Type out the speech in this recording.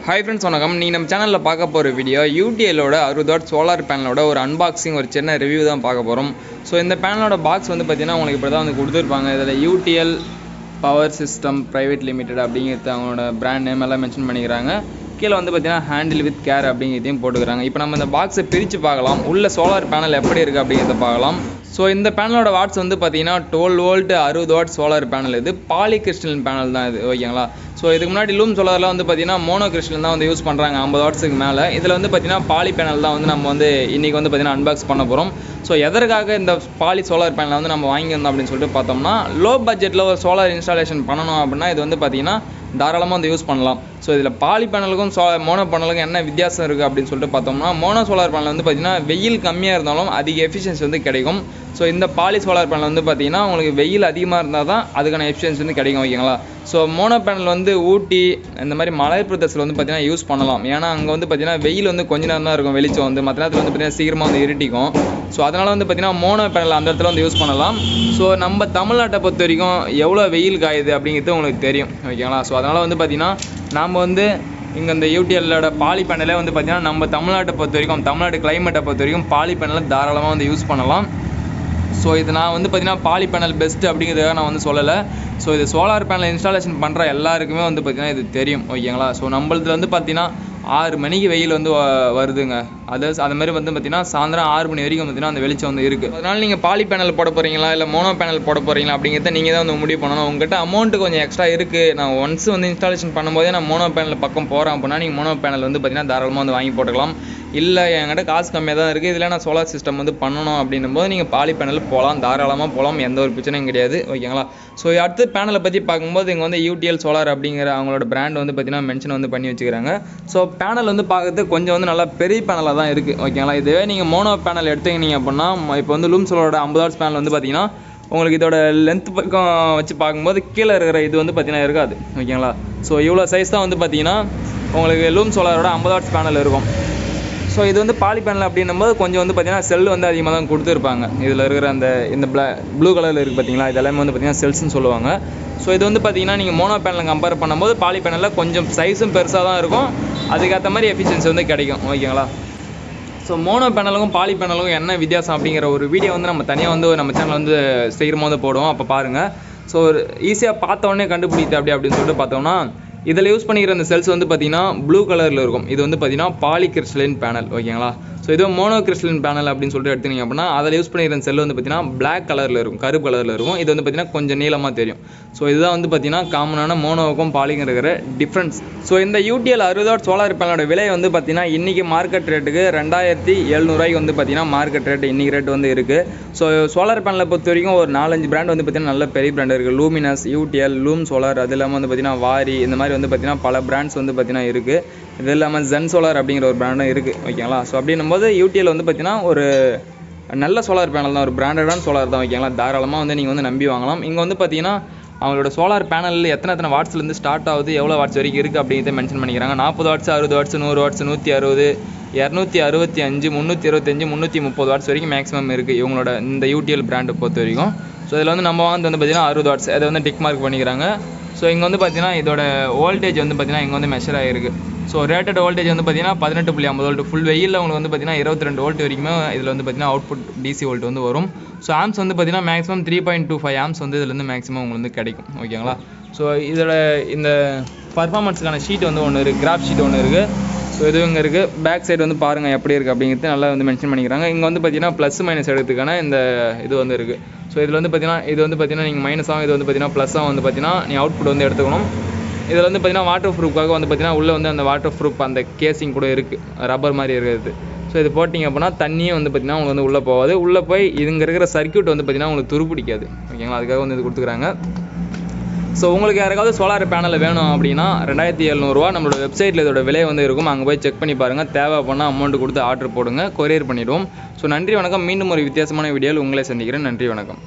Hi friends, வணக்கம். நீங்க நம்ம சேனல்ல பார்க்க போற வீடியோ UTL ஓட 60 வாட் சோலார் பேனலோட ஒரு அன்பாக்சிங் ஒரு சின்ன ரிவ்யூ தான் பார்க்க போறோம். சோ இந்த பேனலோட பாக்ஸ் வந்து பாத்தீங்கன்னா உங்களுக்கு இப்படி தான் வந்து கொடுத்திருப்பாங்க. இதுல UTL power system private limited அப்படிங்கிறது அவங்களோட பிராண்ட் நேம் எல்லாம் மென்ஷன் பண்ணிக்கிறாங்க. கீழ வந்து பாத்தீங்கன்னா ஹேண்டில் வித் கேர் அப்படிங்கிறதையும் போட்டுக்கிறாங்க. இப்போ நம்ம இந்த பாக்ஸை பிரிச்சு பார்க்கலாம். உள்ள சோலார் பேனல் எப்படி இருக்கு அப்படிங்கறத பார்க்கலாம். ஸோ இந்த பேனலோட வாட்ஸ் வந்து பார்த்தீங்கன்னா 12 வோல்ட் 60 வாட் சோலார் பேனல். இது பாலி கிறிஸ்டலின் பேனல் தான் இது, ஓகேங்களா. ஸோ இதுக்கு முன்னாடி லூம் சோலாரில் வந்து பார்த்தீங்கன்னா மோனோ கிறிஸ்டலின் தான் வந்து யூஸ் பண்ணுறாங்க 50 வாட்ஸுக்கு மேலே. இதில் வந்து பார்த்தீங்கன்னா பாலி பேனல் தான் வந்து நம்ம வந்து இன்றைக்கி வந்து பார்த்தீங்கன்னா அன்பாக்ஸ் பண்ண போகிறோம். ஸோ எதற்காக இந்த பாலி சோலார் பேனலை வந்து நம்ம வாங்கியிருந்தோம் அப்படின்னு சொல்லிட்டு பார்த்தோம்னா, லோ பட்ஜெட்டில் ஒரு சோலார் இன்ஸ்டாலேஷன் பண்ணணும் அப்படின்னா இது வந்து பார்த்தீங்கன்னா தாராளமாக வந்து யூஸ் பண்ணலாம். ஸோ இதில் பாலி பேனலுக்கும் மோனோ பேனலுக்கும் என்ன வித்தியாசம் இருக்குது அப்படின்னு சொல்லிட்டு பார்த்தோம்னா, மோனோ சோலார் பேனல் வந்து பார்த்தீங்கன்னா வெயில் கம்மியாக இருந்தாலும் அதிக எஃபிஷியன்சி வந்து கிடைக்கும். ஸோ இந்த பாலி சோலார் பேனல் வந்து பார்த்தீங்கன்னா உங்களுக்கு வெயில் அதிகமாக இருந்தால் தான் அதுக்கான எஃபிஷியன்சி வந்து கிடைக்கும், ஓகேங்களா. ஸோ மோனோ பேனல் வந்து ஊட்டி இந்த மாதிரி மலை பிரதேசத்தில் வந்து பார்த்தீங்கன்னா யூஸ் பண்ணலாம். ஏன்னா அங்கே வந்து பார்த்தீங்கன்னா வெயில் வந்து கொஞ்ச நேரம் தான் இருக்கும், வெளிச்சம் வந்து மற்ற நேரத்தில் வந்து பார்த்தீங்கன்னா சீக்கிரமாக வந்து இருட்டிக்கும். ஸோ அதனால் வந்து பார்த்தீங்கன்னா மோனோ பேனல் அந்த இடத்துல வந்து யூஸ் பண்ணலாம். ஸோ நம்ம தமிழ்நாட்டை பொறுத்த வரைக்கும் எவ்வளோ வெயில் காயுது அப்படிங்கிறது உங்களுக்கு தெரியும், ஓகேங்களா. ஸோ அதனால் வந்து பார்த்தீங்கன்னா நாம் வந்து இங்கே இந்த UTLோட பாலி பேனலே வந்து பார்த்தீங்கன்னா நம்ம தமிழ்நாட்டை பொறுத்த வரைக்கும் தமிழ்நாடு கிளைமேட்டை பொறுத்த வரைக்கும் பாலி பேனலை தாராளமாக வந்து யூஸ் பண்ணலாம். ஸோ இது நான் வந்து பார்த்தீங்கன்னா பாலி பேனல் பெஸ்ட்டு அப்படிங்கிறதுக்காக நான் வந்து சொல்லலை. ஸோ இது சோலார் பேனல் இன்ஸ்டாலேஷன் பண்ணுற எல்லாருக்குமே வந்து பார்த்தீங்கன்னா இது தெரியும், ஓகேங்களா. ஸோ நம்மளதுல வந்து பார்த்தீங்கன்னா 6 மணிக்கு வெயில் வந்து வருதுங்க. அது மாதிரி வந்து பார்த்தீங்கன்னா சாயந்தரம் 6 மணி வரைக்கும் பார்த்தீங்கன்னா அந்த வெளிச்சம் வந்து இருக்குது. அதனால் நீங்கள் பாலி பேனல் போட போகிறீங்களா இல்லை மோனோ பேனல் போட போகிறீங்களா அப்படிங்கிறத நீங்கள் தான் வந்து முடிவு பண்ணணும். உங்கள்கிட்ட அமௌண்ட்டு கொஞ்சம் எக்ஸ்ட்ரா இருக்குது, நான் ஒன்ஸ் வந்து இன்ஸ்டாலேஷன் பண்ணும்போதே நான் மோனோ பேனல் பக்கம் போகிறேன் அப்படின்னா நீங்கள் மோனோ பேனல் வந்து பார்த்தீங்கன்னா தாராளமாக வந்து வாங்கி போட்டுக்கலாம். இல்லை என்கிட்ட காசு கம்மியாக தான் இருக்குது, இதில் நான் சோலார் சிஸ்டம் வந்து பண்ணணும் அப்படின்னும் போது நீங்கள் பாலி பேனல் போகலாம், தாராளமாக போகலாம், எந்த ஒரு பிரச்சனையும் கிடையாது, ஓகேங்களா. ஸோ அடுத்து பேனலை பற்றி பார்க்கும்போது இங்கே வந்து UTL சோலார் அப்படிங்கிற அவங்களோட பிராண்ட் வந்து பார்த்தீங்கன்னா மென்ஷன் வந்து பண்ணி வச்சுக்கிறாங்க. ஸோ பேனல் வந்து பார்க்குறது கொஞ்சம் வந்து நல்லா பெரிய பேனலாக தான் இருக்குது, ஓகேங்களா. இதுவே நீங்கள் மோனோ பேனல் எடுத்துக்கிட்டீங்க அப்படின்னா இப்போ வந்து லூம் சோலாரோட 50 வாட்ஸ் பேனல் வந்து பார்த்தீங்கன்னா உங்களுக்கு இதோட லென்த் பக்கம் வச்சு பார்க்கும்போது கீழே இருக்கிற இது வந்து பார்த்தீங்கன்னா இருக்காது, ஓகேங்களா. ஸோ இவ்வளோ சைஸ் தான் வந்து பார்த்தீங்கன்னா உங்களுக்கு லூம் சோலாரோட 50 வாட்ஸ் பேனல் இருக்கும். ஸோ இது வந்து பாலி பேனல் அப்படின்னும்போது கொஞ்சம் வந்து பார்த்தீங்கன்னா செல் வந்து அதிகமாக தான் கொடுத்துருப்பாங்க. இதில் இருக்கிற இந்த ப்ளூ கலரில் இருக்குது பார்த்தீங்களா, இது எல்லாமே வந்து பார்த்தீங்கன்னா செல்ஸ்னு சொல்லுவாங்க. ஸோ இது வந்து பார்த்தீங்கன்னா நீங்கள் மோனோ பேனலை கம்பேர் பண்ணும்போது பாலி பேனலில் கொஞ்சம் சைஸும் பெருசாக தான் இருக்கும், அதுக்கேற்ற மாதிரி எஃபிஷியன்சி வந்து கிடைக்கும், ஓகேங்களா. ஸோ மோனோ பேனலுக்கும் பாலி பேனலுக்கும் என்ன வித்தியாசம் அப்படிங்கிற ஒரு வீடியோ வந்து நம்ம தனியாக வந்து நம்ம சேனல் வந்து சீக்கிரமாக வந்து போடுவோம், அப்போ பாருங்கள். ஸோ ஒரு ஈஸியாக பார்த்த உடனே கண்டுபிடித்து அப்படின்னு சொல்லிட்டு பார்த்தோம்னா, இதில் யூஸ் பண்ணிக்கிற அந்த செல்ஸ் வந்து பார்த்தீங்கன்னா ப்ளூ கலரில் இருக்கும். இது வந்து பார்த்தீங்கன்னா பாலி கிறிஸ்டலின் பேனல், ஓகேங்களா. ஸோ இது மோனோ கிறிஸ்டலின் பேனல் அப்படின்னு சொல்லிட்டு எடுத்தீங்க அப்படின்னா அதில் யூஸ் பண்ணிக்கிற செல் வந்து பார்த்தீங்கன்னா பிளாக் கலரில் இருக்கும், கருப்பு கலரில் இருக்கும். இது வந்து பார்த்தீங்கன்னா கொஞ்சம் நீளமாக தெரியும். ஸோ இதுதான் வந்து பார்த்தீங்கன்னா காமனான மோனோவுக்கும் பாலிக்கும் இருக்கிற டிஃப்ரென்ஸ். ஸோ இந்த UTL 60 வாட் சோலார் பேனலோட விலை வந்து பார்த்தீங்கன்னா இன்றைக்கி மார்க்கெட் ரேட்டுக்கு 2700 வந்து பார்த்தீங்கன்னா மார்க்கெட் ரேட்டு இன்றைக்கி ரேட் வந்து இருக்குது. ஸோ சோலார் பேனலை பொறுத்த வரைக்கும் ஒரு 4-5 பிராண்ட் வந்து பார்த்தீங்கன்னா நல்ல பெரிய பிராண்ட் இருக்குது. லூமினஸ், UTL, லூம் சோலார், அது இல்லாமல் வந்து பார்த்தீங்கன்னா வாரி, இந்த மாதிரி வந்து பார்த்தீங்கன்னா பல பிராண்ட்ஸ் வந்து பார்த்தீங்கன்னா இருக்குது. இது இல்லாமல் ஜென் சோலார் அப்படிங்கிற ஒரு பிராண்டும் இருக்குது, ஓகேங்களா. ஸோ அப்படின்னும் போது UTL வந்து பார்த்தீங்கன்னா ஒரு நல்ல சோலார் பேனல் தான், ஒரு பிராண்டடான சோலார் தான், ஓகேங்களா. தாராளமாக வந்து நீங்கள் வந்து நம்பி வாங்கலாம். இங்கே வந்து பார்த்தீங்கன்னா அவங்களோட சோலார் பேனலில் எத்தனை வாட்ஸ்லேருந்து ஸ்டார்ட் ஆகுது, எவ்வளோ வாட்ஸ் வரைக்கும் இருக்குது அப்படிங்கிறத மென்ஷன் பண்ணிக்கிறாங்க. 40 வாட்ஸ், 60 வாட்ஸ், 100 வாட்ஸ், 160, 265, 325, 330 வாட்ஸ் வரைக்கும் மேக்ஸிமம் இருக்குது இவங்களோட இந்த UTL பிராண்டை பொறுத்த வரைக்கும். ஸோ இதில் வந்து நம்ம வந்து பார்த்தீங்கன்னா 60 வாட்ஸ் அதை வந்து டிக் மார்க் பண்ணிக்கிறாங்க. ஸோ இங்கே வந்து பார்த்தீங்கன்னா இதோட வோல்டேஜ் வந்து பார்த்தீங்கன்னா இங்கே வந்து மெஷர் ஆகிருக்கு. ஸோ ரேட்டட் வோல்டேஜ் வந்து பார்த்தீங்கன்னா 18.50 வோல்ட். ஃபுல் வெயிலில் உங்களுக்கு வந்து பார்த்தீங்கன்னா 22 வோல்ட் வரைக்குமே இதில் வந்து பார்த்தீங்கன்னா அவுட்புட் DC வோல்ட் வந்து வரும். ஸோ ஆம்ஸ் வந்து பார்த்தீங்கன்னா மேக்ஸிமம் 3.25 ஆம்ஸ் வந்து இதில் வந்து மேக்ஸிமம் உங்களுக்கு வந்து கிடைக்கும், ஓகேங்களா. ஸோ இதோட இந்த பர்ஃபார்மன்ஸுக்கான ஷீட் வந்து ஒன்று இருக்குது, கிராஃப் ஷீட் ஒன்று இருக்குது. ஸோ இது இங்கே இருக்குது. பேக் சைடு வந்து பாருங்கள் எப்படி இருக்குது அப்படிங்கிறது நல்லா வந்து மென்ஷன் பண்ணிக்கிறாங்க. இங்கே வந்து பார்த்தீங்கன்னா ப்ளஸ் மைனஸ் எடுத்துக்கான இந்த இது வந்து இருக்குது. ஸோ இதில் வந்து பார்த்தீங்கன்னா நீங்கள் மைனஸாகவும் இது வந்து பார்த்தீங்கன்னா ப்ளஸ்ஸாகவும் வந்து பார்த்தீங்கன்னா நீங்கள் அவுட்புட் வந்து எடுத்துக்கணும். இதில் வந்து பார்த்தீங்கன்னா வாட்டர் ப்ரூஃப்காக வந்து பார்த்தீங்கன்னா உள்ளே வந்து அந்த வாட்டர் ப்ரூஃப் அந்த கேசிங் கூட இருக்குது, ரப்பர் மாதிரி இருக்கிறது. ஸோ இது போட்டிங்க அப்படின்னா தண்ணியே வந்து பார்த்தீங்கன்னா உங்களுக்கு வந்து உள்ளே போகாது. உள்ளே போய் இங்கே இருக்கிற சர்க்யூட் வந்து பார்த்தீங்கன்னா உங்களுக்கு துருப்பிடிக்காது, ஓகேங்களா. அதுக்காக வந்து இது கொடுத்துக்கிறாங்க. ஸோ உங்களுக்கு யாருக்காவது சோலார் பேனல் வேணும் அப்படின்னா 2700 நம்மளோட வெப்சைட்டில் இதோட விலை வந்து இருக்கும், அங்கே போய் செக் பண்ணி பாருங்கள். தேவை பண்ணால் அமௌண்ட் கொடுத்து ஆர்டர் போடுங்க, கொரியர் பண்ணிவிடுவோம். ஸோ நன்றி வணக்கம். மீண்டும் ஒரு வித்தியாசமான வீடியோவில் உங்களை சந்திக்கிறேன். நன்றி வணக்கம்.